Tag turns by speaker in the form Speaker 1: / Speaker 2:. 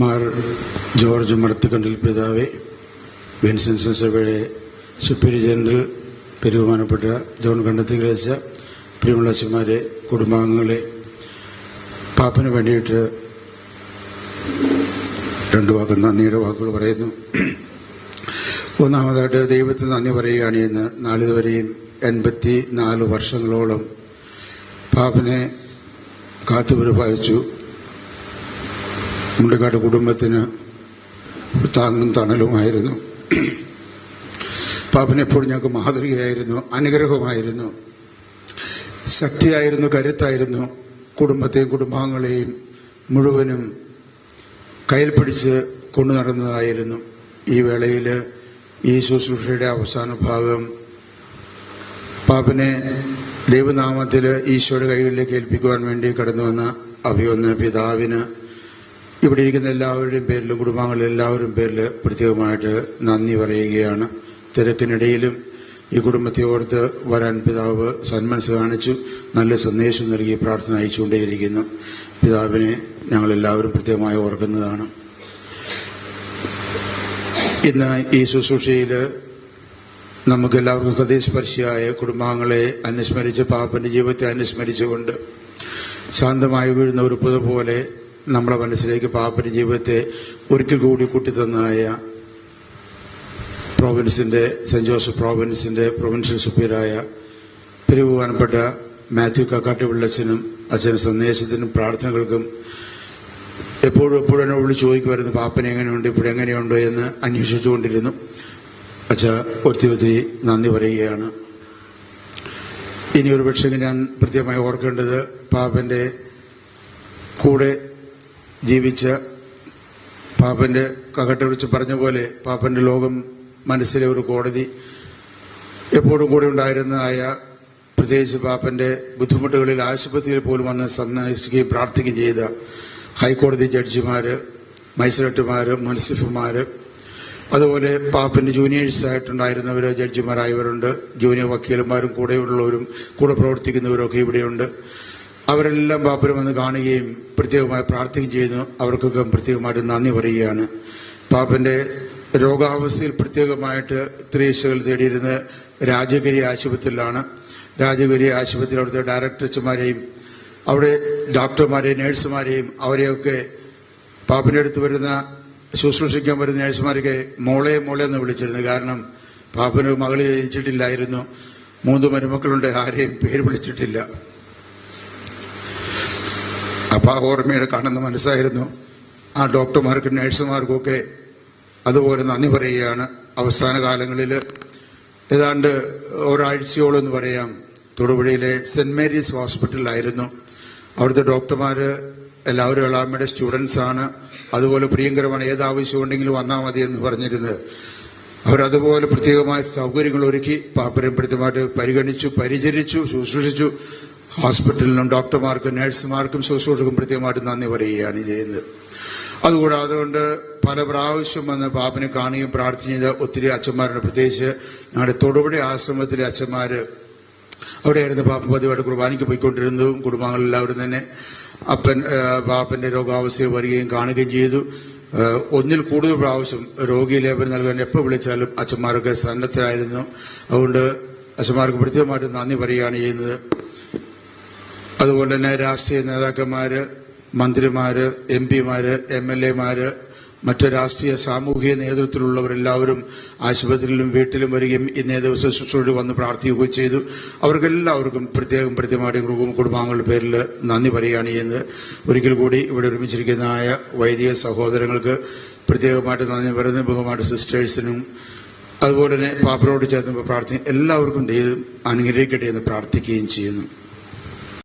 Speaker 1: Mar George മടത്തുകണ്ടിൽ പിതാവേ, വിൻസെൻസ് സഭയുടെ superior general, ബഹുമാനപ്പെട്ട ജോൺ കണ്ടത്തിഗ്രേച്ച, പ്രിയമുള്ള അച്ഛന്മാരെ, കുടുംബാംഗങ്ങളെ, പാപ്പന് വേണ്ടിയിട്ട് രണ്ട് നന്ദിയുടെ വാക്കുകൾ പറയുന്നു. ഒന്നാമതായിട്ട് ദൈവത്തിന് നന്ദി പറയുകയാണ്. ഇന്ന് നാളിതുവരെയും 84 വർഷങ്ങളോളം പാപ്പനെ കാത്തുപരിപാലിച്ചു. മുണ്ടക്കാട് കുടുംബത്തിന് താങ്ങും തണലുമായിരുന്നു. പാപ്പനെപ്പോഴും ഞങ്ങൾക്ക് മാതൃകയായിരുന്നു, അനുഗ്രഹമായിരുന്നു, ശക്തിയായിരുന്നു, കരുത്തായിരുന്നു. കുടുംബത്തെയും കുടുംബാംഗങ്ങളെയും മുഴുവനും കയ്യിൽ പിടിച്ച് കൊണ്ടു നടന്നതായിരുന്നു. ഈ വേളയിൽ ഈ ശുശ്രൂഷയുടെ അവസാന ഭാഗം പാപ്പനെ ദൈവനാമത്തിൽ ഈശോയുടെ കൈകളിലേക്ക് ഏൽപ്പിക്കുവാൻ വേണ്ടി കടന്നു വന്ന അഭിവന്ദന പിതാവിന് ഇവിടെ ഇരിക്കുന്ന എല്ലാവരുടെയും പേരിലും കുടുംബാംഗങ്ങളുടെ എല്ലാവരും പേരിൽ പ്രത്യേകമായിട്ട് നന്ദി പറയുകയാണ്. തിരക്കിനിടയിലും ഈ കുടുംബത്തെ ഓർത്ത് വരാൻ പിതാവ് സന്മനസ് കാണിച്ചു, നല്ല സന്ദേശം നൽകി പ്രാർത്ഥന അയച്ചുകൊണ്ടേയിരിക്കുന്നു. പിതാവിനെ ഞങ്ങളെല്ലാവരും പ്രത്യേകമായി ഓർക്കുന്നതാണ്. ഇന്ന് ഈ ശുശ്രൂഷയിൽ നമുക്കെല്ലാവർക്കും ഹൃദയസ്പർശിയായ കുടുംബാംഗങ്ങളെ അനുസ്മരിച്ച് പാപ്പന്റെ ജീവിതത്തെ അനുസ്മരിച്ചുകൊണ്ട് ശാന്തമായി വീഴുന്ന ഒരു പുത പോലെ നമ്മുടെ മനസ്സിലേക്ക് പാപ്പന്റെ ജീവിതത്തെ ഒരിക്കൽ കൂടി കൂട്ടിത്തന്നായ സെന്റ് ജോസഫ് പ്രോവിൻസിന്റെ പ്രൊവിൻഷ്യൽ സുപ്പീരിയറായ ബഹുമാനപ്പെട്ട മാത്യു കക്കാട്ടുപിള്ളച്ചനും അച്ഛനും സന്ദേശത്തിനും പ്രാർത്ഥനകൾക്കും എപ്പോഴും എന്നെ വിളിച്ച് ചോദിക്കുമായിരുന്നു, പാപ്പനെ എങ്ങനെയുണ്ട്, ഇപ്പോൾ എങ്ങനെയുണ്ടോ എന്ന് അന്വേഷിച്ചുകൊണ്ടിരുന്നു. അച്ഛ ഒത്തിരി നന്ദി പറയുകയാണ്. ഇനി ഒരു പക്ഷേ ഞാൻ പ്രത്യേകമായി ഓർക്കേണ്ടത്, പാപ്പന്റെ കൂടെ ജീവിച്ച, പാപ്പന്റെ കകട്ടെ വിളിച്ച് പറഞ്ഞ പോലെ പാപ്പന്റെ ലോകം മനസ്സിലെ ഒരു കോടതി, എപ്പോഴും കൂടെ ഉണ്ടായിരുന്നതായ, പ്രത്യേകിച്ച് പാപ്പന്റെ ബുദ്ധിമുട്ടുകളിൽ ആശുപത്രിയിൽ പോലും വന്ന് സന്ദർശിക്കുകയും പ്രാർത്ഥിക്കുകയും ചെയ്ത ഹൈക്കോടതി ജഡ്ജിമാര്, മജിസ്ട്രേറ്റുമാര്, മുനിസിപ്പൽമാര്, അതുപോലെ പാപ്പന്റെ ജൂനിയേഴ്സായിട്ടുണ്ടായിരുന്നവർ, ജഡ്ജിമാരായവരുണ്ട്, ജൂനിയർ വക്കീലന്മാരും കൂടെയുള്ളവരും കൂടെ പ്രവർത്തിക്കുന്നവരും ഒക്കെ ഇവിടെയുണ്ട്. അവരെല്ലാം പാപ്പനെ വന്ന് കാണുകയും പ്രത്യേകമായി പ്രാർത്ഥിക്കുകയും ചെയ്യുന്നു. അവർക്കൊക്കെ പ്രത്യേകമായിട്ട് നന്ദി പറയുകയാണ്. പാപ്പന്റെ രോഗാവസ്ഥയിൽ പ്രത്യേകമായിട്ട് ത്രേശകൾ തേടിയിരുന്നത് രാജഗിരി ആശുപത്രിയിലാണ്. രാജഗിരി ആശുപത്രിയിൽ അവിടുത്തെ ഡയറക്ടർമാരെയും അവിടെ ഡോക്ടർമാരെയും നഴ്സുമാരെയും അവരെയൊക്കെ പാപ്പന്റെ അടുത്ത് വരുന്ന ശുശ്രൂഷിക്കാൻ വരുന്ന നഴ്സുമാരൊക്കെ മോളെ എന്ന് വിളിച്ചിരുന്നു. കാരണം പാപ്പന് മകള് ജനിച്ചിട്ടില്ലായിരുന്നു, 3 മരുമക്കളുണ്ട്, ആരെയും പേര് വിളിച്ചിട്ടില്ല. അപ്പൊ ആ ഓർമ്മയുടെ കാണുന്ന മനസ്സായിരുന്നു. ആ ഡോക്ടർമാർക്കും നഴ്സുമാർക്കുമൊക്കെ അതുപോലെ നന്ദി പറയുകയാണ്. അവസാന കാലങ്ങളിൽ ഏതാണ്ട് ഒരാഴ്ചയോളം എന്ന് പറയാം, തൊടുപുഴയിലെ സെന്റ് മേരീസ് ഹോസ്പിറ്റലിലായിരുന്നു. അവിടുത്തെ ഡോക്ടർമാര് എല്ലാവരും എളാമ്മയുടെ സ്റ്റുഡൻസ് ആണ്. അതുപോലെ പ്രിയങ്കരമാണ്, ഏതാവശ്യം ഉണ്ടെങ്കിലും വന്നാൽ മതി എന്ന് പറഞ്ഞിരുന്നത്. അവരതുപോലെ പ്രത്യേകമായ സൗകര്യങ്ങൾ ഒരുക്കി പാപ്പനെ കൃത്യമായിട്ട് പരിഗണിച്ചു, പരിചരിച്ചു, ശുശ്രൂഷിച്ചു. ഹോസ്പിറ്റലിനും ഡോക്ടർമാർക്കും നഴ്സുമാർക്കും ശുശ്രൂഷക്കും പ്രത്യേകമായിട്ട് നന്ദി പറയുകയാണ് ചെയ്യുന്നത്. അതുകൊണ്ട് പല പ്രാവശ്യം വന്ന് പാപ്പനെ കാണുകയും പ്രാർത്ഥന ചെയ്ത ഒത്തിരി അച്ഛന്മാരുണ്ട്. പ്രത്യേകിച്ച് ഞങ്ങളുടെ തൊടുപുഴ ആശ്രമത്തിലെ അച്ഛന്മാര് അവിടെയായിരുന്നു പാപ്പ പതിവായിട്ട് കുർബാനയ്ക്ക് പോയിക്കൊണ്ടിരുന്നതും. കുടുംബാംഗങ്ങളെല്ലാവരും തന്നെ പാപ്പന്റെ രോഗാവസ്ഥയിൽ വരികയും കാണുകയും ചെയ്തു. ഒന്നിൽ കൂടുതൽ പ്രാവശ്യം രോഗി ലേപനം നൽകാൻ എപ്പോൾ വിളിച്ചാലും അച്ഛന്മാരൊക്കെ സന്നദ്ധരായിരുന്നു. അതുകൊണ്ട് അച്ഛന്മാർക്ക് പ്രത്യേകമായിട്ട് നന്ദി പറയുകയാണ് ചെയ്യുന്നത്. അതുപോലെ തന്നെ രാഷ്ട്രീയ നേതാക്കന്മാര്, മന്ത്രിമാര്, MP-മാര്, MLA-മാര്, മറ്റ് രാഷ്ട്രീയ സാമൂഹിക നേതൃത്വത്തിലുള്ളവരെല്ലാവരും ആശുപത്രിയിലും വീട്ടിലും വരികയും ഇന്നേ ദിവസം ശുശ്രൂഷ വന്ന് പ്രാർത്ഥിക്കുകയും ചെയ്തു. അവർക്കെല്ലാവർക്കും പ്രത്യേകമായിട്ട് കുടുംബാംഗങ്ങളുടെ പേരിൽ നന്ദി പറയുകയാണ് ചെയ്യുന്നത്. ഒരിക്കൽ കൂടി ഇവിടെ ഒരുമിച്ചിരിക്കുന്നതായ വൈദിക സഹോദരങ്ങൾക്ക് പ്രത്യേകമായിട്ട് നന്ദി പറയുന്നത്. ബഹുമായിട്ട് സിസ്റ്റേഴ്സിനും അതുപോലെ തന്നെ പാപ്പനോട് ചേർന്ന് പ്രാർത്ഥിക്കും. എല്ലാവർക്കും ദൈവം അനുഗ്രഹിക്കട്ടെ എന്ന് പ്രാർത്ഥിക്കുകയും ചെയ്യുന്നു.